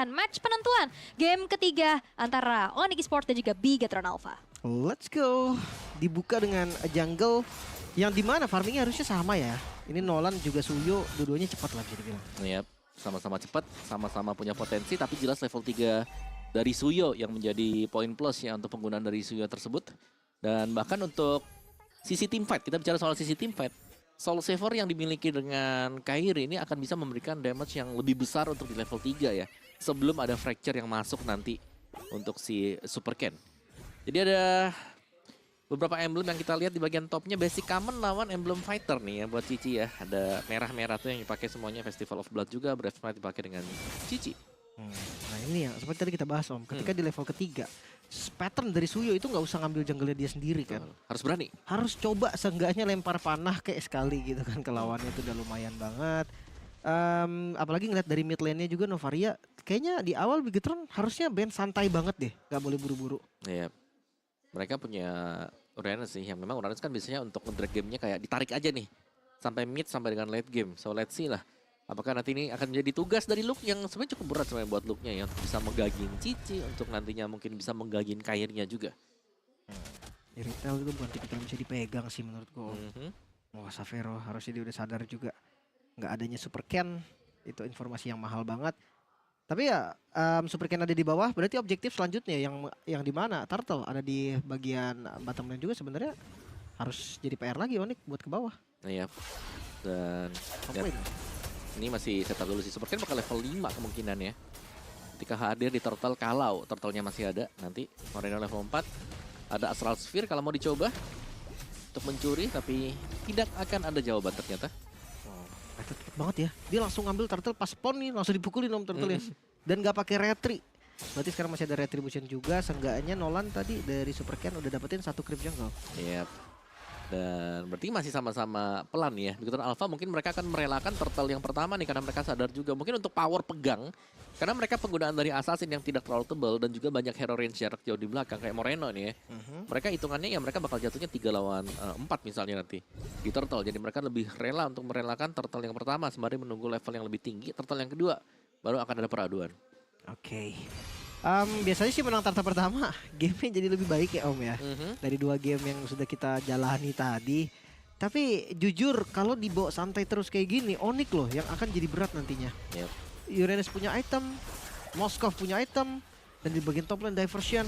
Match penentuan game ketiga antara Onyx Esports dan juga Bigetron Alpha. Let's go. Dibuka dengan jungle yang dimana farmingnya harusnya sama ya. Ini Nolan juga Suyo, dua-duanya cepat lah bisa dibilang. Yap, sama-sama cepat, sama-sama punya potensi, tapi jelas level 3 dari Suyo yang menjadi poin plus ya untuk penggunaan dari Suyo tersebut. Dan bahkan untuk sisi teamfight, kita bicara soal sisi teamfight, Soul Saver yang dimiliki dengan Kairi ini akan bisa memberikan damage yang lebih besar untuk di level 3 ya. Sebelum ada fracture yang masuk nanti untuk si Super Ken. Jadi ada beberapa emblem yang kita lihat di bagian topnya. Basic common lawan emblem fighter nih ya buat Cici ya. Ada merah-merah tuh yang dipakai semuanya. Festival of Blood juga. Brave Knight dipakai dengan Cici. Nah ini ya, seperti tadi kita bahas Om. Ketika di level ketiga, pattern dari Suyo itu nggak usah ngambil jungle dia sendiri kan. Harus berani. Harus coba seenggaknya lempar panah kayak sekali gitu kan ke lawannya, itu udah lumayan banget. Apalagi ngeliat dari mid lane-nya juga Novaria, kayaknya di awal Bigetron harusnya band santai banget deh, nggak boleh buru-buru. Iya. Mereka punya Uranus sih, yang memang Uranus kan biasanya untuk nge-drag gamenya kayak ditarik aja nih. Sampai mid, sampai dengan late game. So let's see lah. Apakah nanti ini akan menjadi tugas dari Luke yang sebenarnya cukup berat sebenarnya buat Luke-nya ya. Untuk bisa menggagin Cici, untuk nantinya mungkin bisa menggagin Kairnya juga. Di retail itu bukan tipikal yang bisa dipegang sih menurutku. Wah Savero harusnya dia udah sadar juga. Nggak adanya Super Ken, itu informasi yang mahal banget. Tapi ya Super Ken ada di bawah, berarti objektif selanjutnya yang di mana Turtle ada di bagian bottom lane juga sebenarnya harus jadi PR lagi Onyx buat ke bawah. Nah ya. Dan Top lane. ini masih setup dulu sih. Super Ken bakal level 5 kemungkinan ya. Ketika hadir di Turtle, kalau Turtle-nya masih ada nanti. Moreno level 4. Ada Astral Sphere kalau mau dicoba untuk mencuri, tapi tidak akan ada jawaban ternyata. Cepet banget ya. Dia langsung ngambil turtle pas spawn nih, langsung dipukulin Om turtle ya. Dan gak pakai retri. Berarti sekarang masih ada retribution juga. Seenggaknya Nolan tadi dari Super Ken udah dapetin 1 creep jungle. Yap. Dan berarti masih sama-sama pelan ya. Bigetron Alpha mungkin mereka akan merelakan turtle yang pertama nih karena mereka sadar juga mungkin untuk power pegang. Karena mereka penggunaan dari assassin yang tidak terlalu tebal dan juga banyak hero range jarak jauh di belakang kayak Moreno nih ya. Mereka hitungannya ya mereka bakal jatuhnya 3 lawan 4 misalnya nanti di turtle. Jadi mereka lebih rela untuk merelakan turtle yang pertama sembari menunggu level yang lebih tinggi. Turtle yang kedua baru akan ada peraduan. Oke. Biasanya sih menang turtle pertama, gamenya jadi lebih baik ya Om ya. Dari 2 game yang sudah kita jalani tadi. Tapi jujur kalau dibawa santai terus kayak gini, Onyx loh yang akan jadi berat nantinya. Yep. Uranus punya item, Moskov punya item, dan di bagian top lane diversion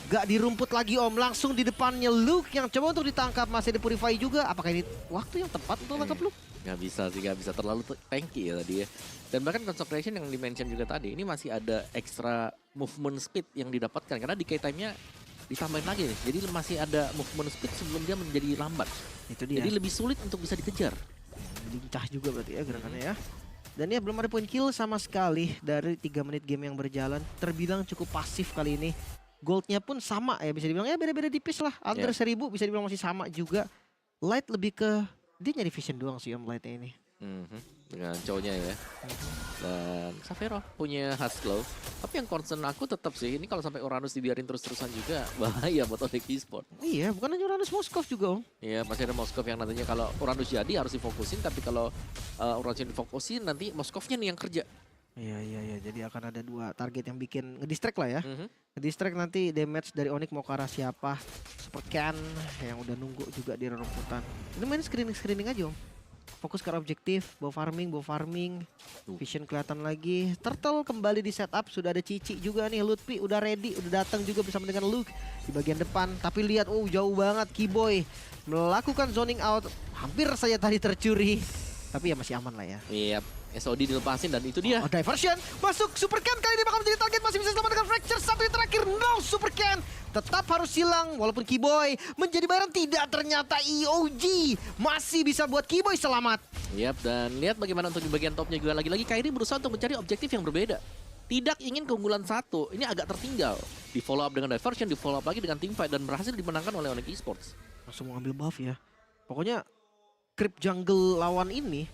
gak dirumput lagi Om, langsung di depannya Luke yang coba untuk ditangkap, masih ada Purify juga. Apakah ini waktu yang tepat untuk tangkap Luke? Gak bisa sih, gak bisa terlalu tanky ya tadi ya. Dan bahkan Consecration yang dimention juga tadi, ini masih ada extra movement speed yang didapatkan. Karena decay time-nya ditambahin lagi nih. Jadi masih ada movement speed sebelum dia menjadi lambat. Itu dia. Jadi lebih sulit untuk bisa dikejar. Lincah juga berarti ya gerakannya ya. Dan ya belum ada poin kill sama sekali dari 3 menit game yang berjalan. Terbilang cukup pasif kali ini. Goldnya pun sama ya, bisa dibilang ya beda-beda tipis lah. Under 1000 bisa dibilang masih sama juga. Light lebih ke dia nyari vision doang sih Om Lightnya ini. Dengan cowoknya ya. Dan Savero punya Husglow. Tapi yang concern aku tetap sih, ini kalau sampai Uranus dibiarin terus-terusan juga bahaya buat Onyx Esports. Iya, bukan hanya Uranus, Moskov juga Om. Iya, masih ada Moskov yang nantinya kalau Uranus jadi harus difokusin. Tapi kalau Uranus difokusin nanti Moskovnya nih yang kerja. Iya. Jadi akan ada 2 target yang bikin ngedistract lah ya. Ngedistract nanti damage dari Onyx mau ke arah siapa. Super Ken yang udah nunggu juga di rumputan. Ini main screening aja Om. Fokus ke arah objektif, bawa farming. Vision kelihatan lagi. Turtle kembali di setup, sudah ada Cici juga nih. Lutfi udah ready, udah datang juga bersama dengan Luke di bagian depan. Tapi lihat, jauh banget Keyboy melakukan zoning out. Hampir saja tadi tercuri. Tapi ya masih aman lah ya. Iya, SOD dilepasin dan itu dia. Diversion masuk. Super Ken kali ini bakal menjadi target, masih bisa selamat dengan fracture. Satu yang terakhir, no, Super Ken tetap harus hilang walaupun Keyboy menjadi bayaran. Tidak, ternyata EOG masih bisa buat Keyboy selamat. Yap, dan lihat bagaimana untuk di bagian topnya juga lagi-lagi Kairi berusaha untuk mencari objektif yang berbeda. Tidak ingin keunggulan satu, ini agak tertinggal. Di follow up dengan diversion, di follow up lagi dengan teamfight dan berhasil dimenangkan oleh Onyx Esports. Langsung mau ambil buff ya. Pokoknya creep jungle lawan ini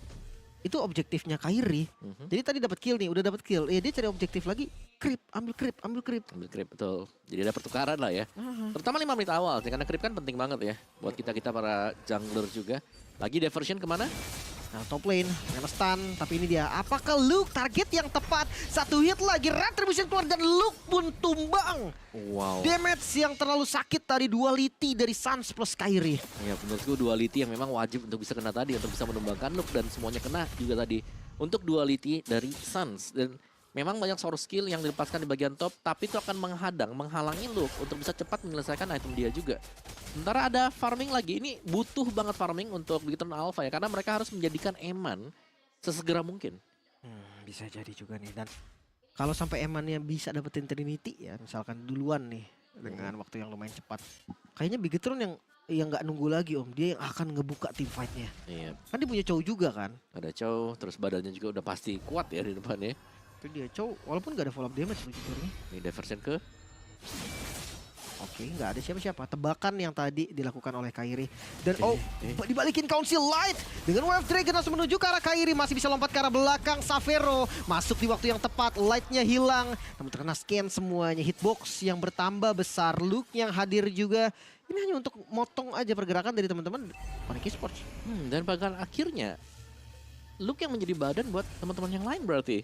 itu objektifnya Kairi. Jadi tadi dapat kill nih, udah dapat kill. Dia cari objektif lagi, creep, ambil creep. Ambil creep, betul. Jadi ada pertukaran lah ya. Terutama 5 menit awal, karena creep kan penting banget ya buat kita para jungler juga. Lagi diversion kemana? Nah, top lane, kena stun, tapi ini dia. Apakah Luke target yang tepat? Satu hit lagi, Retribution keluar dan Luke pun tumbang. Wow. Damage yang terlalu sakit tadi, duality dari Suns plus Kairi. Ya menurutku duality yang memang wajib untuk bisa kena tadi, untuk bisa menumbangkan Luke dan semuanya kena juga tadi. Untuk duality dari Suns dan memang banyak source skill yang dilepaskan di bagian top, tapi itu akan menghalangi Luke untuk bisa cepat menyelesaikan item dia juga. Sementara ada farming lagi, ini butuh banget farming untuk Bigetron Alpha ya, karena mereka harus menjadikan Eman sesegera mungkin. Bisa jadi juga nih, dan kalau sampai Emannya bisa dapetin Trinity ya, misalkan duluan nih dengan waktu yang lumayan cepat, kayaknya Bigetron yang nggak nunggu lagi Om, dia yang akan ngebuka tim fightnya. Iya. Kan dia punya Chow juga kan? Ada Chow, terus badannya juga udah pasti kuat ya di depannya. Itu dia Chow, walaupun nggak ada follow up damage sejujurnya. Ini diversion ke Oke, nggak ada siapa-siapa. Tebakan yang tadi dilakukan oleh Kairi. Dan dibalikin Council Light. Dengan Wave Dragon langsung menuju ke arah Kairi. Masih bisa lompat ke arah belakang. Xavero masuk di waktu yang tepat. Light-nya hilang. Namun terkena scan semuanya. Hitbox yang bertambah besar. Luke yang hadir juga. Ini hanya untuk motong aja pergerakan dari teman-teman Onyx Esports. dan bahkan akhirnya Luke yang menjadi badan buat teman-teman yang lain berarti.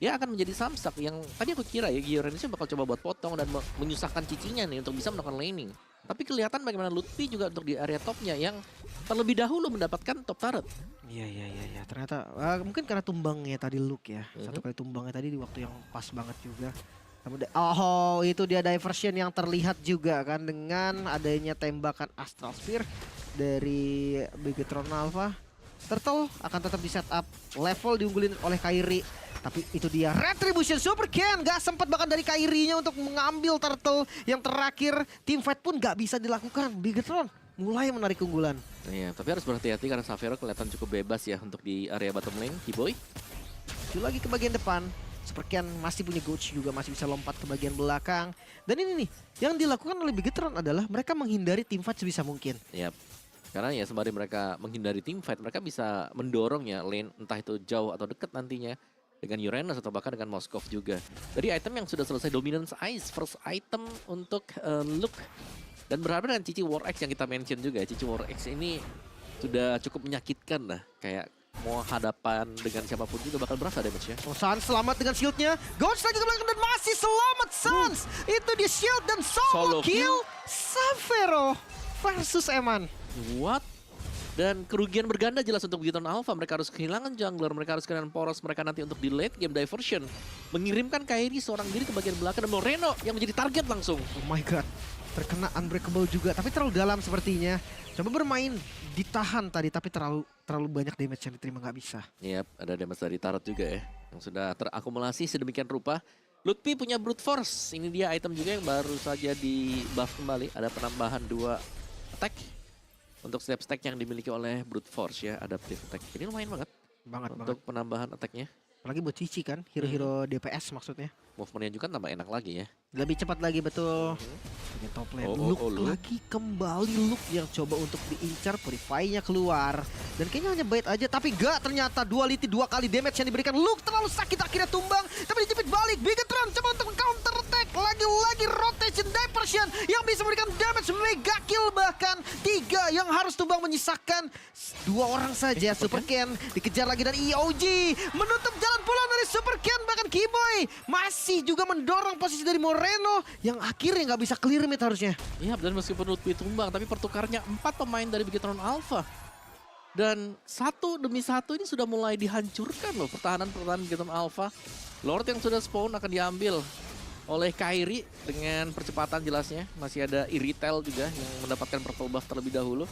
Dia akan menjadi samsak yang tadi aku kira ya Giorenisnya bakal coba buat potong dan menyusahkan cicinya nih untuk bisa melakukan laning. Tapi kelihatan bagaimana Lutfi juga untuk di area topnya yang terlebih dahulu mendapatkan top turret. Iya. Ternyata mungkin karena tumbangnya tadi Luke ya. Satu kali tumbangnya tadi di waktu yang pas banget juga. Oh, itu dia diversion yang terlihat juga kan dengan adanya tembakan Astral Spear dari Bigetron Alpha. Turtle akan tetap di setup, level diunggulin oleh Kairi. Tapi itu dia Retribution Super Ken, gak sempat bahkan dari Kairinya untuk mengambil Turtle. Yang terakhir team fight pun gak bisa dilakukan. Bigetron mulai menarik keunggulan. Iya, tapi harus berhati-hati karena Xavero kelihatan cukup bebas ya untuk di area bottom lane, Kiboy. Lagi ke bagian depan. Super Ken masih punya Gouch juga, masih bisa lompat ke bagian belakang. Dan ini nih, yang dilakukan oleh Bigetron adalah mereka menghindari team fight sebisa mungkin. Yap. Karena ya sembari mereka menghindari team fight, mereka bisa mendorong ya lane entah itu jauh atau dekat nantinya. Dengan Uranus atau bahkan dengan Moskov juga. Dari item yang sudah selesai Dominance Ice, first item untuk Luke. Dan berharap dengan Cici War X yang kita mention juga. Cici War X ini sudah cukup menyakitkan lah. Kayak mau hadapan dengan siapapun juga bakal berasa damage-nya. Oh, Suns selamat dengan shieldnya. Ghost lagi ke belakang dan masih selamat Suns. Itu di shield dan solo kill. Xavero versus Eman. What? Dan kerugian berganda jelas untuk Bigetron Alpha. Mereka harus kehilangan jungler, mereka harus kehilangan poros mereka nanti untuk di late game diversion. Mengirimkan Kairi seorang diri ke bagian belakang dan Moreno yang menjadi target langsung. Oh my god, terkena unbreakable juga, tapi terlalu dalam sepertinya. Coba bermain, ditahan tadi, tapi terlalu banyak damage yang diterima, nggak bisa. Yap, ada damage dari turret juga ya, yang sudah terakumulasi sedemikian rupa. Lutfi punya Brute Force, ini dia item juga yang baru saja di buff kembali. Ada penambahan 2 attack. Untuk setiap stack yang dimiliki oleh Brute Force ya, adaptive attack. Ini lumayan banget. Untuk penambahan attack-nya. Apalagi buat Cici kan, hero-hero DPS maksudnya. Movementnya juga tambah enak lagi ya. Lebih cepat lagi betul. Ini top lane. Luke lagi kembali Luke yang coba untuk diincar, Purify-nya keluar. Dan kayaknya hanya bait aja, tapi gak, ternyata duality 2 kali damage yang diberikan. Luke terlalu sakit akhirnya tumbang, tapi dijepit balik. Bigetron coba untuk counter attack. Lagi-lagi rotation diversion yang bisa memberikan damage mega kill bahkan. 3 yang harus tumbang menyisakan 2 orang saja. Super Ken dikejar lagi dan EOG menutup jalan pulang dari Super Ken, bahkan Kiboy masih juga mendorong posisi dari Moreno yang akhirnya nggak bisa clear mid harusnya. Iya, dan meskipun Lutfi tumbang, tapi pertukarnya 4 pemain dari Bigetron Alpha. Dan satu demi satu ini sudah mulai dihancurkan loh pertahanan Bigetron Alpha. Lord yang sudah spawn akan diambil oleh Kairi dengan percepatan jelasnya. Masih ada Iritel juga yang mendapatkan purple buff terlebih dahulu.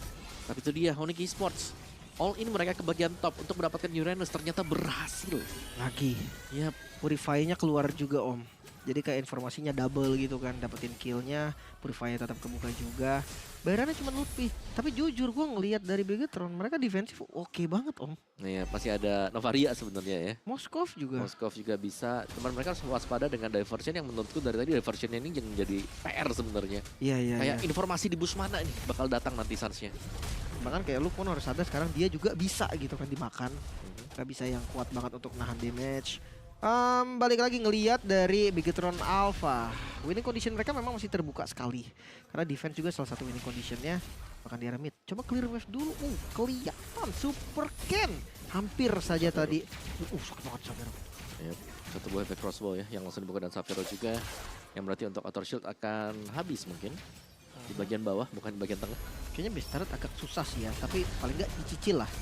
Tapi itu dia, Onyx Esports. All in mereka ke bagian top untuk mendapatkan Uranus, ternyata berhasil. Lagi. Yap. Purify-nya keluar juga Om. Jadi kayak informasinya double gitu kan, dapetin kill-nya, Purify-nya tetap kebuka juga. Bayarannya cuma Lutfi. Tapi jujur gue ngelihat dari Bigetron, mereka defensif oke banget Om. Iya, masih ada Novaria sebenarnya ya. Moskov juga. Moskov juga bisa. Cuman mereka harus waspada dengan diversion yang menurutku dari tadi diversionnya ini yang jadi PR sebenarnya. Iya. Kayak informasi di bus mana nih bakal datang nanti Suns-nya. Bahkan kayak lu pun harus sadar sekarang dia juga bisa gitu kan dimakan. Gak bisa yang kuat banget untuk nahan damage. Balik lagi ngelihat dari Bigetron Alpha. Winning condition mereka memang masih terbuka sekali. Karena defense juga salah satu winning conditionnya. Bahkan di area mid. Coba clear wave dulu. Kelihatan Super Ken. Hampir saja tadi. Sakit banget Savero. Yep. Satu buah efek crossbow ya yang langsung dibuka dan Savero juga. Yang berarti untuk outer shield akan habis mungkin. Di bagian bawah, bukan di bagian tengah. Kayaknya base turret agak susah sih ya. Tapi paling nggak dicicil lah.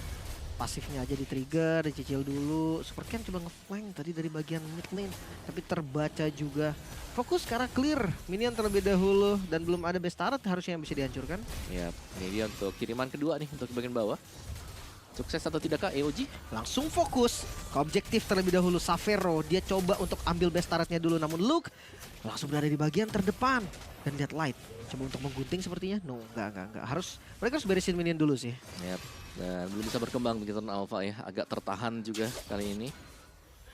Pasifnya aja di-trigger, dicicil dulu. Super Ken coba nge-flank tadi dari bagian mid lane. Tapi terbaca juga. Fokus karena clear. Minion terlebih dahulu. Dan belum ada base turret harusnya yang bisa dihancurkan. Yap, ini dia untuk kiriman kedua nih untuk bagian bawah. Sukses atau tidakkah EOG? Langsung fokus ke objektif terlebih dahulu. Savero, dia coba untuk ambil base turretnya dulu. Namun Luke langsung berada di bagian terdepan. Dan lihat Light. Coba untuk menggunting sepertinya. No, enggak. Mereka harus beresin minion dulu sih. Yap. Dan belum bisa berkembang begitu Alpha ya, agak tertahan juga kali ini.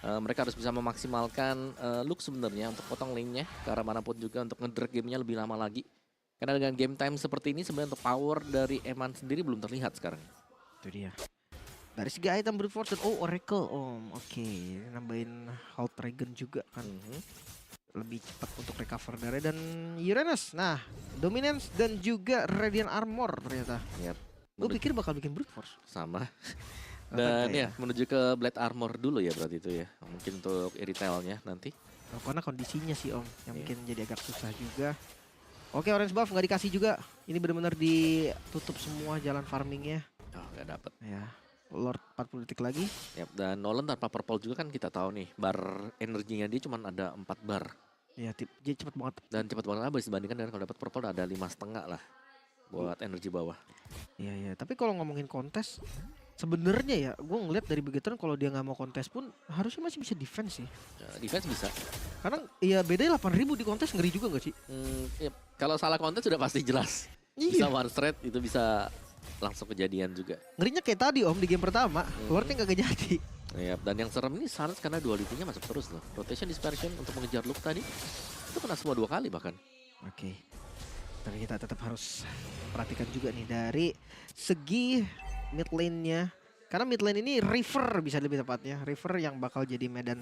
Mereka harus bisa memaksimalkan look sebenarnya untuk potong lane-nya ke arah manapun juga untuk nge-drag gamenya lebih lama lagi. Karena dengan game time seperti ini sebenarnya untuk power dari Eman sendiri belum terlihat sekarang. Itu dia. Dari segi item brute force, Oracle, oke. Nambahin Halt Dragon juga kan. Lebih cepat untuk recover dari dan Uranus. Nah, Dominance dan juga Radiant Armor ternyata. Yap. Gue pikir bakal bikin brute force. Sama. Dan ya menuju ke Blade Armor dulu ya berarti itu ya. Mungkin untuk retailnya nanti. Karena kondisinya sih Om yang bikin jadi agak susah juga. Oke, orange buff nggak dikasih juga. Ini benar-benar ditutup semua jalan farmingnya. Oh, nggak dapet. Ya, Lord 40 detik lagi. Yap, dan Nolan tanpa purple juga kan kita tahu nih. Bar energinya dia cuma ada 4 bar. Ya, dia cepet banget. Dan cepat banget habis dibandingkan dengan kalau dapat purple ada 5,5 lah. Buat energi bawah. Iya. Tapi kalau ngomongin kontes, sebenarnya ya, gue ngeliat dari Bigetron kalau dia nggak mau kontes pun harusnya masih bisa defense sih. Defense bisa. Karena ya bedanya 8.000 di kontes ngeri juga nggak sih? Ya, kalau salah kontes sudah pasti jelas. Bisa one straight itu bisa langsung kejadian juga. Ngerinya kayak tadi Om di game pertama, Lordnya nggak kejadi. Yap, dan yang serem ini Suns karena duality-nya masuk terus loh. Rotation dispersion untuk mengejar Luke tadi itu kena semua 2 kali bahkan. Oke. Tapi kita tetap harus perhatikan juga nih dari segi mid lane-nya. Karena mid lane ini River bisa lebih tepatnya. River yang bakal jadi medan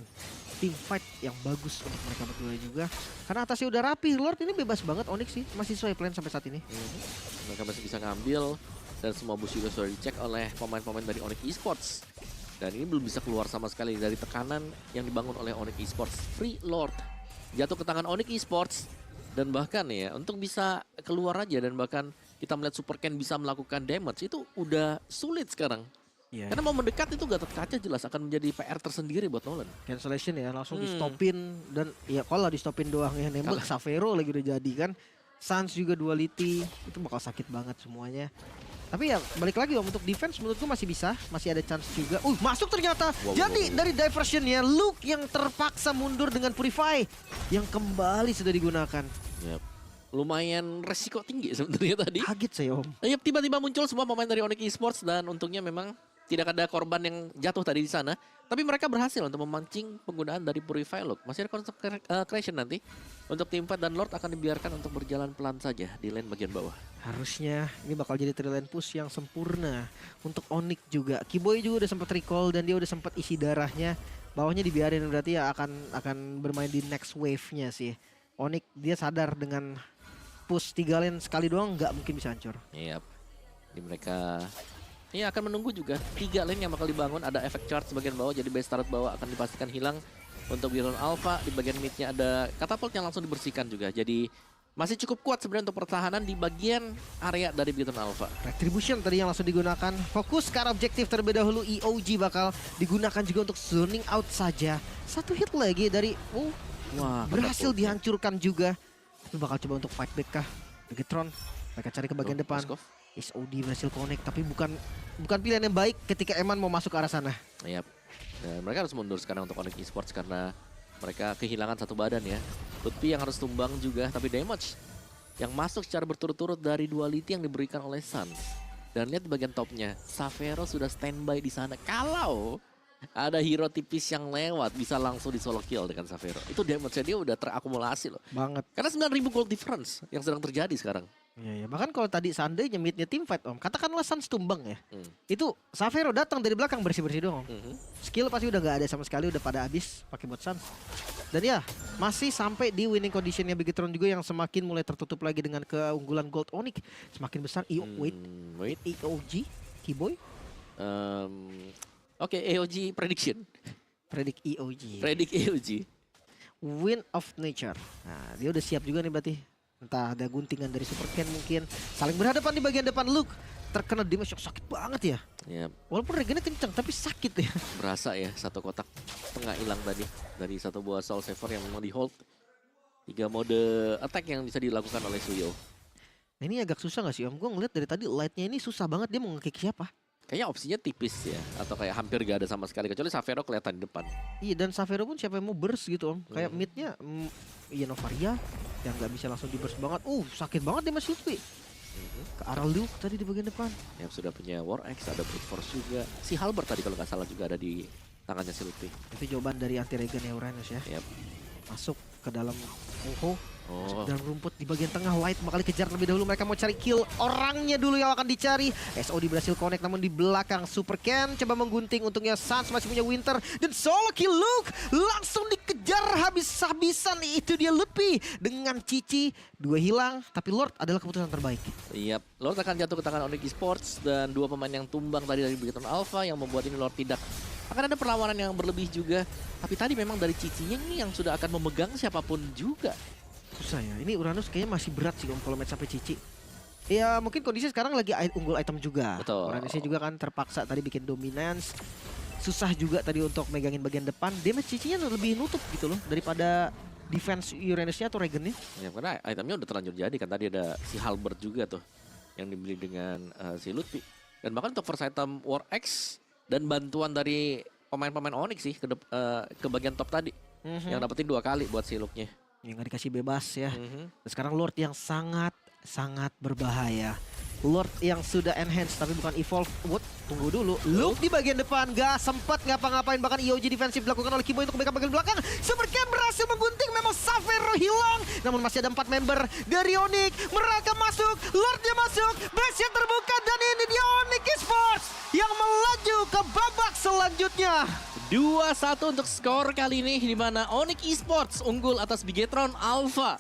team fight yang bagus untuk mereka berdua juga. Karena atasnya udah rapi. Lord ini bebas banget Onyx sih. Masih sesuai plan sampai saat ini. Mereka masih bisa ngambil. Dan semua boost juga sudah dicek oleh pemain-pemain dari Onyx Esports. Dan ini belum bisa keluar sama sekali dari tekanan yang dibangun oleh Onyx Esports. Free Lord jatuh ke tangan Onyx Esports. Dan bahkan ya untuk bisa keluar aja dan bahkan kita melihat Super Ken bisa melakukan damage itu udah sulit sekarang. Yeah. Karena mau mendekat itu Gatot Kaca jelas akan menjadi PR tersendiri buat Nolan. Cancellation ya langsung di stopin. Dan ya kalau di stopin doang ya nembak Savero lagi udah jadi kan. Suns juga duality itu bakal sakit banget semuanya. Tapi ya balik lagi Om, untuk defense menurutku masih bisa, masih ada chance juga. Masuk ternyata. Jadi dari diversionnya Luke yang terpaksa mundur dengan Purify yang kembali sudah digunakan. Yep. Lumayan resiko tinggi sebenarnya tadi. Kaget saya Om. Yep, tiba-tiba muncul semua pemain dari Onyx Esports dan untungnya memang tidak ada korban yang jatuh tadi di sana. Tapi mereka berhasil untuk memancing penggunaan dari Purify Luke. Masih ada concentration nanti. Untuk tim fight dan Lord akan dibiarkan untuk berjalan pelan saja di lane bagian bawah. Harusnya ini bakal jadi lane push yang sempurna untuk Onyx juga. Kiboy juga udah sempat recall dan dia udah sempat isi darahnya. Bawahnya dibiarin berarti ya akan bermain di next wave-nya sih. Onyx dia sadar dengan push 3 lane sekali doang nggak mungkin bisa hancur. Yap. Di mereka ini akan menunggu juga 3 lane yang bakal dibangun. Ada efek charge bagian bawah jadi base turret bawah akan dipastikan hilang. Untuk Biron Alpha di bagian midnya ada katapult yang langsung dibersihkan juga. Jadi masih cukup kuat sebenarnya untuk pertahanan di bagian area dari Biron Alpha. Retribution tadi yang langsung digunakan. Fokus ke arah objektif terlebih dahulu. EOG bakal digunakan juga untuk zoning out saja. Satu hit lagi dari Wah, berhasil dihancurkan juga. Tapi bakal coba untuk fight back kah? Bigetron mereka cari ke bagian depan. SOD berhasil connect tapi bukan pilihan yang baik ketika Eman mau masuk ke arah sana. Yap. Dan mereka harus mundur sekarang untuk Onyx Esports karena mereka kehilangan satu badan ya. Lutfi yang harus tumbang juga tapi damage yang masuk secara berturut-turut dari duality yang diberikan oleh Suns. Dan lihat di bagian topnya, Savero sudah standby di sana. Kalau ada hero tipis yang lewat bisa langsung di solo kill dengan Savero. Itu damage-nya dia udah terakumulasi loh. Banget. Karena 9.000 gold difference yang sedang terjadi sekarang. Iya, ya. Bahkan kalau tadi seandainya midnya team fight Om, katakanlah Suns tumbang ya. Hmm. Itu Xavero datang dari belakang bersih-bersih doang. Mhm. Skill pasti udah gak ada sama sekali, udah pada habis pakai buat Suns. Dan ya, masih sampai di winning conditionnya Bigetron juga yang semakin mulai tertutup lagi dengan keunggulan Gold Onyx. Semakin besar, wait, EOG, Keyboy, Oke, EOG prediction. predict EOG. Predict EOG. Wind of Nature. Nah, dia udah siap juga nih berarti. Entah ada guntingan dari Super Ken mungkin. Saling berhadapan di bagian depan. Luke terkena damage yang sakit banget ya. Ya, Walaupun regennya kencang tapi sakit ya. berasa ya satu kotak tengah hilang tadi dari satu buah Soul Saver yang memang di hold. 3 mode attack yang bisa dilakukan oleh Suyo. Nah, ini agak susah gak sih Om? Gue ngeliat dari tadi lightnya ini susah banget dia mau nge-kick siapa. Kayaknya opsinya tipis ya, atau kayak hampir gak ada sama sekali kecuali Xavero kelihatan di depan. Iya, dan Xavero pun siapa yang mau burst gitu Om. Kayak midnya iya Novaria yang gak bisa langsung di burst banget. Sakit banget dia masih Lutfi. Ke arah Luke tadi di bagian depan. Yang sudah punya War Axe, ada Brute Force juga. Si Halberd tadi kalau nggak salah juga ada di tangannya si Lutfi. Itu jawaban dari anti regen ya Uranus ya. Yap. Masuk ke dalam masuk Oh, dalam rumput di bagian tengah. White bakal kejar lebih dahulu. Mereka mau cari kill orangnya dulu yang akan dicari. SOD berhasil connect namun di belakang Super Ken coba menggunting. Untungnya Suns masih punya Winter dan solo kill Luke langsung dikejar habis-habisan. Itu dia Lutfi dengan Cici. 2 hilang tapi Lord adalah keputusan terbaik. iya. Lord akan jatuh ke tangan Onyx Esports dan 2 pemain yang tumbang tadi dari Bigetron Alpha yang membuat ini Lord tidak akan ada perlawanan yang berlebih juga. Tapi tadi memang dari Cicinya ini yang sudah akan memegang siapapun juga. Susah ya. Ini Uranus kayaknya masih berat sih Om kalau match sampai Cici. Ya mungkin kondisi sekarang lagi unggul item juga. Betul. Uranusnya juga kan terpaksa tadi bikin dominance. Susah juga tadi untuk megangin bagian depan. Damage Cicinya lebih nutup gitu loh daripada defense Uranusnya atau Regennya. Ya, karena itemnya udah terlanjur jadi kan tadi ada si Halberd juga tuh yang dibeli dengan si Lutfi. Dan bahkan untuk first item War Axe dan bantuan dari pemain-pemain Onyx sih ke bagian top tadi. Yang dapetin 2 kali buat si Luke-nya. Yang nggak dikasih bebas ya. Mhm. Dan sekarang Lord yang sangat berbahaya. Lord yang sudah enhance tapi bukan evolve. What? Tunggu dulu. Luke di bagian depan gak sempat ngapa-ngapain. Bahkan EOG defensif dilakukan oleh Keyboy untuk backup bagian belakang. Super Ken berhasil menggunting. Memang Xavero hilang. Namun masih ada 4 member dari Onyx. Mereka masuk. Lordnya masuk. Base-nya terbuka. Dan ini dia Onyx Esports yang melaju ke babak selanjutnya. 2-1 untuk skor kali ini di mana Onyx Esports unggul atas Bigetron Alpha.